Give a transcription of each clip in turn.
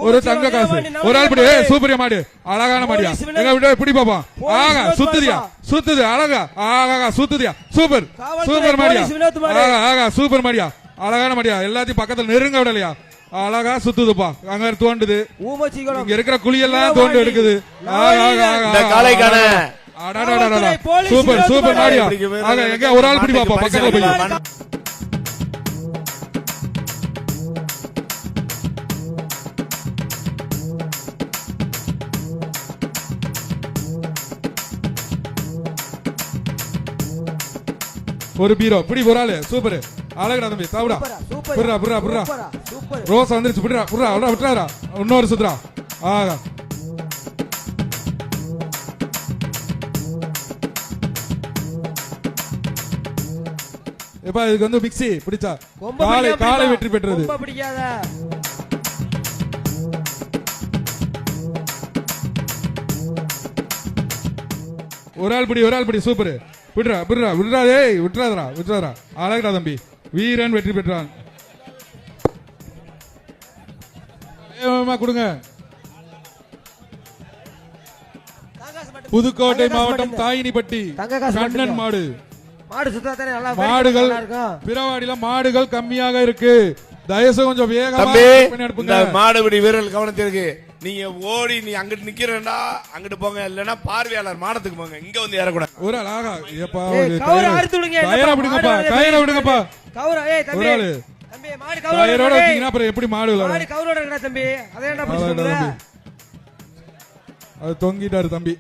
ஒரு தங்க காசு. ஒரு ஆள் பிடி. சூப்பரியா மாடு, அழகான மாடியா. எங்க விட பிடி பாப்போம். ஆகா சுத்துதியா, சுத்துது அழகா. ஆகா சுத்துதியா, சூப்பர் சூப்பர் மாடியா. ஆகா சூப்பர் மாடியா, அழகான மாடியா. எல்லாத்தையும் பக்கத்துல நெருங்க விடலையா, அழகா சுத்துதுப்பா. அங்க தோண்டுது, இங்க இருக்கிற குழியெல்லாம் தோண்டு எடுக்குது. சூப்பர் சூப்பர் மாடியா. எங்க ஒரு ஆள் பிடி பாப்பா பக்கத்துல போய். ஒரு பீரோ பிடி ஒரு ஆளு. சூப்பர் அழகுடா தம்பி. தாவுடா புர்ரா புர்ரா புர்ரா. ரோஸ் வந்துருச்சு. புர்ரா புர்ரா விட்டுறாரா. இன்னொரு சுத்துறா. ஆகா எப்பா இதுக்கு வந்து மிக்ஸி பிடிச்சா காலை வெற்றி பெற்றது. ஒரு ஆள் பிடி ஒரு ஆள் பிடி. சூப்பர் விட்றா விட்றா விட்றாதே விட்டுறாதரா விட்டுறாதரா. அழகுடா தம்பி. வீரன் வெற்றி பெற்றான். கொடுங்க. புதுக்கோட்டை மாவட்டம் தாயினிப்பட்டி கண்ணன் மாடு. மாடுகள் பிறவாடியில மாடுகள் கம்மியாக இருக்கு. தயவுசெய்து கொஞ்சம் வேகமா மாடுபிடி வீரர்கள் கவனத்திற்கு. நீங்க ஓடி நீ அங்கிட்டு நிக்கிறா அங்கிட்டு போங்க, இல்லன்னா பார்வையாளர் மாடத்துக்கு போங்க. இங்க வந்து ஏறக்கூடாது. ஒரு அழகா ஏப்பா கயிறை விடுங்கப்பா, கயிறை விடுங்கப்பா. ஒரு ஆளு கயிறோட வச்சீங்கன்னா அப்புறம் எப்படி மாடு அது தொங்கிட்டாரு தம்பி.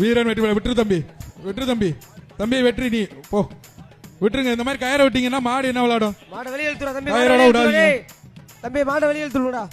வீரன் வெற்றி. விட்டுரு தம்பி விட்டுரு தம்பி. தம்பி வெற்றி நீ போ விட்டுருங்க. இந்த மாதிரி கயிறை விட்டீங்கன்னா மாடு என்ன விளையாடும்? மாடு வெளியே இழுத்துறா தம்பி. கயிறோட விடாதீங்க தம்பி. மாடு வெளியே இழுத்துடா.